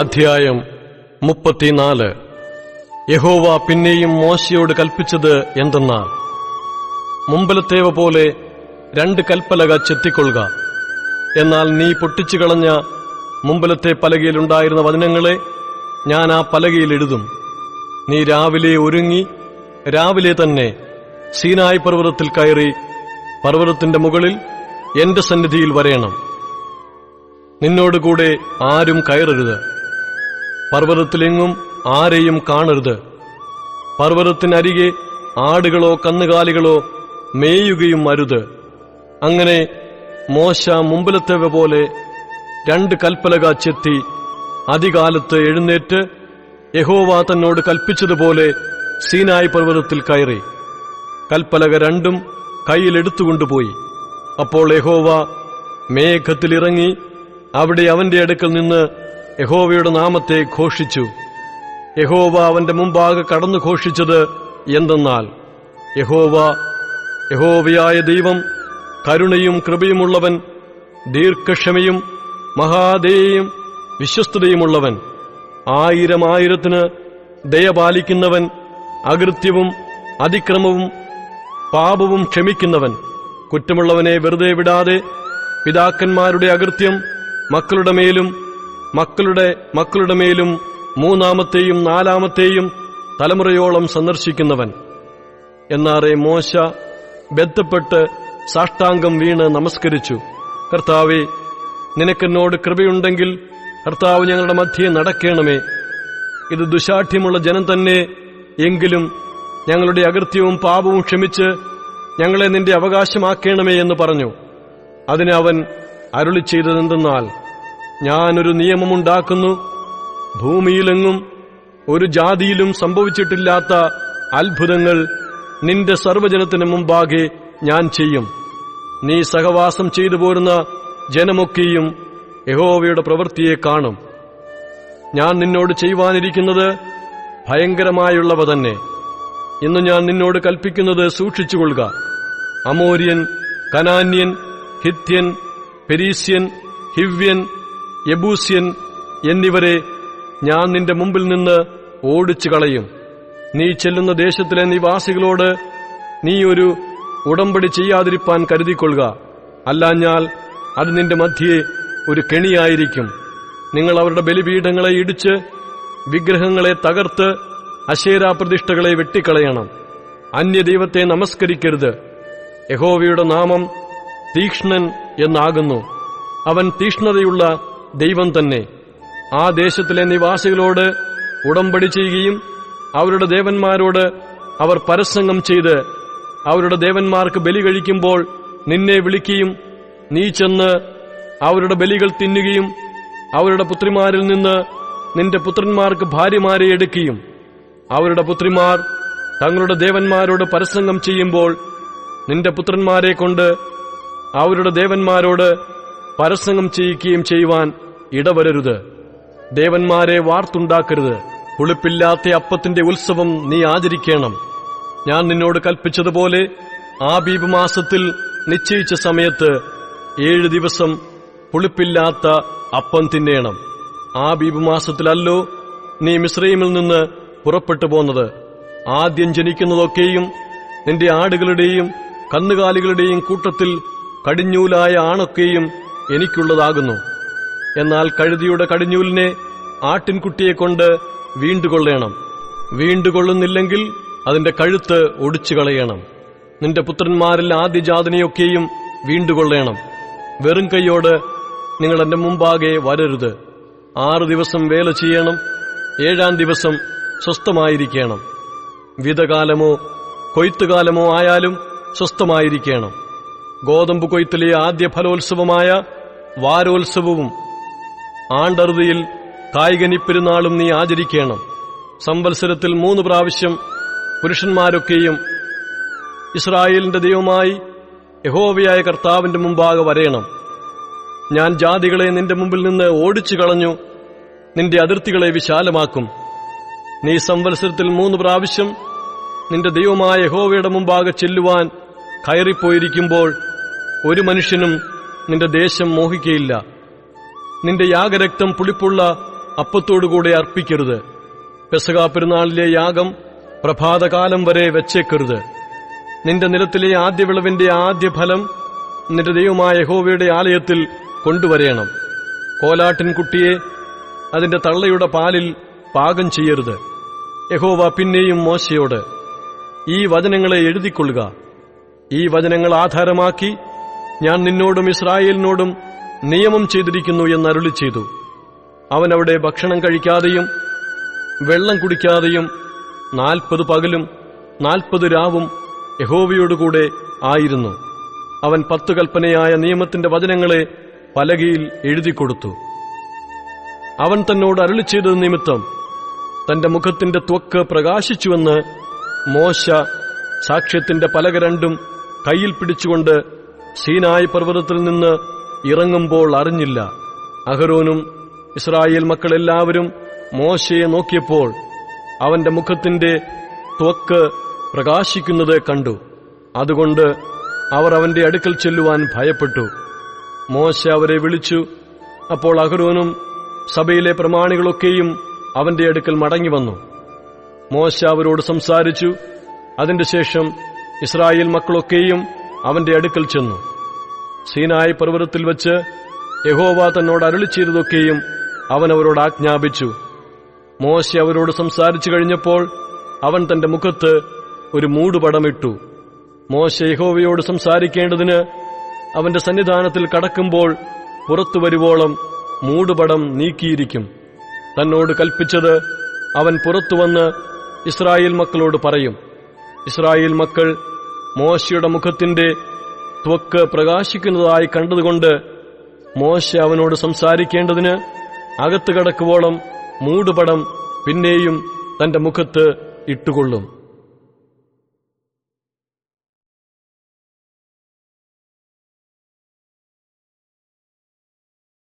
അധ്യായം 34. യഹോവ പിന്നെയും മോശയോട് കൽപ്പിച്ചത് എന്തെന്നാൽ, മുമ്പലത്തേവ പോലെ 2 കൽപ്പലക ചെത്തിക്കൊള്ളുക. എന്നാൽ നീ പൊട്ടിച്ചുകളഞ്ഞ മുമ്പലത്തെ പലകയിലുണ്ടായിരുന്ന വചനങ്ങളെ ഞാൻ ആ പലകയിൽ എഴുതും. നീ രാവിലെ ഒരുങ്ങി രാവിലെ തന്നെ സീനായി പർവ്വതത്തിൽ കയറി പർവ്വതത്തിന്റെ മുകളിൽ എന്റെ സന്നിധിയിൽ വരേണം. നിന്നോടുകൂടെ ആരും കയറരുത്. പർവ്വതത്തിലെങ്ങും ആരെയും കാണരുത്. പർവ്വതത്തിനരികെ ആടുകളോ കന്നുകാലികളോ മേയുകയും അരുത്. അങ്ങനെ മോശ മുമ്പിലത്തേവ പോലെ 2 കൽപ്പലക ചെത്തി അതികാലത്ത് എഴുന്നേറ്റ് യഹോവ തന്നോട് കൽപ്പിച്ചതുപോലെ സീനായി പർവ്വതത്തിൽ കയറി കൽപ്പലക 2 കൈയിലെടുത്തുകൊണ്ടുപോയി. അപ്പോൾ യഹോവ മേഘത്തിലിറങ്ങി അവിടെ അവന്റെ അടുക്കൽ നിന്ന് യഹോവയുടെ നാമത്തെ ഘോഷിച്ചു. യഹോവ അവന്റെ മുമ്പാകെ കടന്നു ഘോഷിച്ചത് എന്തെന്നാൽ, യഹോവയായ ദൈവം കരുണയും കൃപയുമുള്ളവൻ, ദീർഘക്ഷമയും മഹാദയയും വിശ്വസ്തതയുമുള്ളവൻ, 1000 ദയ പാലിക്കുന്നവൻ, അകൃത്യവും അതിക്രമവും പാപവും ക്ഷമിക്കുന്നവൻ, കുറ്റമുള്ളവനെ വെറുതെ വിടാതെ പിതാക്കന്മാരുടെ അകൃത്യം മക്കളുടെ മേലും മക്കളുടെ മേലും 3-ാമത്തെയും 4-ാമത്തെയും തലമുറയോളം സന്ദർശിക്കുന്നവൻ. എന്നാറെ മോശ ബന്ധപ്പെട്ട് സാഷ്ടാംഗം വീണ് നമസ്കരിച്ചു. കർത്താവേ, നിനക്കെന്നോട് കൃപയുണ്ടെങ്കിൽ കർത്താവ് ഞങ്ങളുടെ മധ്യേ നടക്കേണമേ. ഇത് ദുശാഠ്യമുള്ള ജനം തന്നെ, എങ്കിലും ഞങ്ങളുടെ അകൃത്യവും പാപവും ക്ഷമിച്ച് ഞങ്ങളെ നിന്റെ അവകാശമാക്കേണമേ എന്ന് പറഞ്ഞു. അതിന് അവൻ അരുളി ചെയ്തതെന്തെന്നാൽ, ഞാനൊരു നിയമമുണ്ടാക്കുന്നു. ഭൂമിയിലെങ്ങും ഒരു ജാതിയിലും സംഭവിച്ചിട്ടില്ലാത്ത അത്ഭുതങ്ങൾ നിന്റെ സർവ്വജനത്തിന് മുമ്പാകെ ഞാൻ ചെയ്യും. നീ സഹവാസം ചെയ്തു പോരുന്ന ജനമൊക്കെയും യഹോവയുടെ പ്രവൃത്തിയെ കാണും. ഞാൻ നിന്നോട് ചെയ്യുവാനിരിക്കുന്നത് ഭയങ്കരമായുള്ളവ തന്നെ. ഇന്ന് ഞാൻ നിന്നോട് കൽപ്പിക്കുന്നത് സൂക്ഷിച്ചുകൊള്ളുക. അമോര്യൻ, കനാന്യൻ, ഹിത്യൻ, പെരീസ്യൻ, ഹിവ്യൻ, യെബൂസ്യൻ എന്നിവരെ ഞാൻ നിന്റെ മുമ്പിൽ നിന്ന് ഓടിച്ചു കളയും. നീ ചെല്ലുന്ന ദേശത്തിലെ നിവാസികളോട് നീ ഒരു ഉടമ്പടി ചെയ്യാതിരിപ്പാൻ കരുതിക്കൊള്ളുക. അല്ലാഞ്ഞാൽ അത് നിന്റെ മധ്യേ ഒരു കെണിയായിരിക്കും. നിങ്ങൾ അവരുടെ ബലിപീഠങ്ങളെ ഇടിച്ച് വിഗ്രഹങ്ങളെ തകർത്ത് അശേരാ പ്രതിഷ്ഠകളെ വെട്ടിക്കളയണം. അന്യദൈവത്തെ നമസ്കരിക്കരുത്. യഹോവയുടെ നാമം തീക്ഷ്ണൻ എന്നാകുന്നു. അവൻ തീക്ഷ്ണതയുള്ള ദൈവം തന്നെ. ആ ദേശത്തിലെ നിവാസികളോട് ഉടമ്പടി ചെയ്യുകയും അവരുടെ ദേവന്മാരോട് അവർ പരസംഗം ചെയ്ത് അവരുടെ ദേവന്മാർക്ക് ബലി കഴിക്കുമ്പോൾ നിന്നെ വിളിക്കുകയും നീ ചെന്ന് അവരുടെ ബലികൾ തിന്നുകയും അവരുടെ പുത്രിമാരിൽ നിന്ന് നിന്റെ പുത്രന്മാർക്ക് ഭാര്യമാരെ എടുക്കുകയും അവരുടെ പുത്രിമാർ തങ്ങളുടെ ദേവന്മാരോട് പരസംഗം ചെയ്യുമ്പോൾ നിന്റെ പുത്രന്മാരെ കൊണ്ട് അവരുടെ ദേവന്മാരോട് പരസംഗം ചെയ്യിക്കുകയും ചെയ്യുവാൻ ഇടവരരുത്. ദേവന്മാരെ വാർത്തുണ്ടാക്കരുത്. പുളിപ്പില്ലാത്ത അപ്പത്തിന്റെ ഉത്സവം നീ ആചരിക്കണം. ഞാൻ നിന്നോട് കൽപ്പിച്ചതുപോലെ ആബീബ് മാസത്തിൽ നിശ്ചയിച്ച സമയത്ത് 7 ദിവസം പുളിപ്പില്ലാത്ത അപ്പം തിന്നേണം. ആബീബ് മാസത്തിലല്ലോ നീ മിസ്രയീമിൽ നിന്ന് പുറപ്പെട്ടു പോന്നത്. ആദ്യം ജനിക്കുന്നതൊക്കെയും നിന്റെ ആടുകളുടെയും കന്നുകാലികളുടെയും കൂട്ടത്തിൽ കടിഞ്ഞൂലായ ആണൊക്കെയും എനിക്കുള്ളതാകുന്നു. എന്നാൽ കഴുതിയുടെ കടിഞ്ഞൂലിനെ ആട്ടിൻകുട്ടിയെക്കൊണ്ട് വീണ്ടുകൊള്ളേണം. വീണ്ടുകൊള്ളുന്നില്ലെങ്കിൽ അതിന്റെ കഴുത്ത് ഒടിച്ചു കളയണം. നിന്റെ പുത്രന്മാരിൽ ആദ്യജാതനെയൊക്കെയും വീണ്ടുകൊള്ളേണം. വെറും കൈയോട് നിങ്ങൾ എന്റെ മുമ്പാകെ വരരുത്. 6 ദിവസം വേല ചെയ്യണം. 7-ാം ദിവസം സ്വസ്ഥമായിരിക്കണം. വിതകാലമോ കൊയ്ത്തുകാലമോ ആയാലും സ്വസ്ഥമായിരിക്കണം. ഗോതമ്പ് കൊയ്ത്തിലെ ആദ്യ ഫലോത്സവമായ വാരോത്സവവും ആണ്ടറുതിയിൽ കായ്കനിപ്പെരുന്നാളും നീ ആചരിക്കണം. സംവത്സരത്തിൽ 3 പ്രാവശ്യം പുരുഷന്മാരൊക്കെയും ഇസ്രായേലിന്റെ ദൈവമായി യഹോവയായ കർത്താവിന്റെ മുമ്പാകെ വരേണം. ഞാൻ ജാതികളെ നിന്റെ മുമ്പിൽ നിന്ന് ഓടിച്ചു കളഞ്ഞു, നിന്റെ അതിർത്തികളെ വിശാലമാക്കും. നീ സംവത്സരത്തിൽ 3 പ്രാവശ്യം നിന്റെ ദൈവമായ യഹോവയുടെ മുമ്പാകെ ചെല്ലുവാൻ കയറിപ്പോയിരിക്കുമ്പോൾ ഒരു മനുഷ്യനും നിന്റെ ദേശം മോഹിക്കയില്ല. നിന്റെ യാഗരക്തം പുളിപ്പുള്ള അപ്പത്തോടുകൂടെ അർപ്പിക്കരുത്. പെസഹാ പെരുന്നാളിലെ യാഗം പ്രഭാതകാലം വരെ വെച്ചേക്കരുത്. നിന്റെ നിലത്തിലെ ആദ്യ വിളവിന്റെ ആദ്യ ഫലം നിന്റെ ദൈവമായ യഹോവയുടെ ആലയത്തിൽ കൊണ്ടുവരേണം. കോലാട്ടിൻകുട്ടിയെ അതിന്റെ തള്ളയുടെ പാലിൽ പാകം ചെയ്യരുത്. യഹോവ പിന്നെയും മോശയോട്, ഈ വചനങ്ങളെ എഴുതിക്കൊള്ളുക. ഈ വചനങ്ങൾ ആധാരമാക്കി ഞാൻ നിന്നോടും ഇസ്രായേലിനോടും നിയമം ചെയ്തിരിക്കുന്നു എന്ന് അരുളിച്ചെയ്തു. അവൻ അവിടെ ഭക്ഷണം കഴിക്കാതെയും വെള്ളം കുടിക്കാതെയും 40 പകലും 40 രാവും യഹോവയോടുകൂടെ ആയിരുന്നു. അവൻ 10 കൽപ്പനയായ നിയമത്തിന്റെ വചനങ്ങളെ പലകയിൽ എഴുതിക്കൊടുത്തു. അവൻ തന്നോട് അരുളിച്ചെയ്തത് നിമിത്തം തന്റെ മുഖത്തിന്റെ ത്വക്ക് പ്രകാശിച്ചുവെന്ന് മോശ സാക്ഷ്യത്തിന്റെ പലക രണ്ടും കയ്യിൽ പിടിച്ചുകൊണ്ട് സീനായി പർവ്വതത്തിൽ നിന്ന് ഇറങ്ങുമ്പോൾ അറിഞ്ഞില്ല. അഹരോനും ഇസ്രായേൽ മക്കളെല്ലാവരും മോശയെ നോക്കിയപ്പോൾ അവന്റെ മുഖത്തിന്റെ ത്വക്ക് പ്രകാശിക്കുന്നത് കണ്ടു. അതുകൊണ്ട് അവർ അവന്റെ അടുക്കൽ ചെല്ലുവാൻ ഭയപ്പെട്ടു. മോശ അവരെ വിളിച്ചു. അപ്പോൾ അഹരോനും സഭയിലെ പ്രമാണികളൊക്കെയും അവന്റെ അടുക്കൽ മടങ്ങിവന്നു. മോശ അവരോട് സംസാരിച്ചു. അതിന്റെ ശേഷം ഇസ്രായേൽ മക്കളൊക്കെയും അവന്റെ അടുക്കൽ ചെന്നു. സീനായി പർവ്വതത്തിൽ വച്ച് യഹോവ തന്നോട് അരുളിച്ചെയ്തതൊക്കെയും അവൻ അവരോട് ആജ്ഞാപിച്ചു. മോശ അവരോട് സംസാരിച്ചു കഴിഞ്ഞപ്പോൾ അവൻ തന്റെ മുഖത്ത് ഒരു മൂടുപടമിട്ടു. മോശ യഹോവയോട് സംസാരിക്കേണ്ടതിന് അവന്റെ സന്നിധാനത്തിൽ കടക്കുമ്പോൾ പുറത്തു വരുവോളം മൂടുപടം നീക്കിയിരിക്കും. തന്നോട് കൽപ്പിച്ചത് അവൻ പുറത്തുവന്ന് ഇസ്രായേൽ മക്കളോട് പറയും. ഇസ്രായേൽ മക്കൾ മോശയുടെ മുഖത്തിന്റെ ത്വക്ക് പ്രകാശിക്കുന്നതായി കണ്ടതുകൊണ്ട് മോശ അവനോട് സംസാരിക്കേണ്ടതിന് അകത്ത് കടക്കുവോളം മൂടുപടം പിന്നെയും തന്റെ മുഖത്ത് ഇട്ടുകൊള്ളും.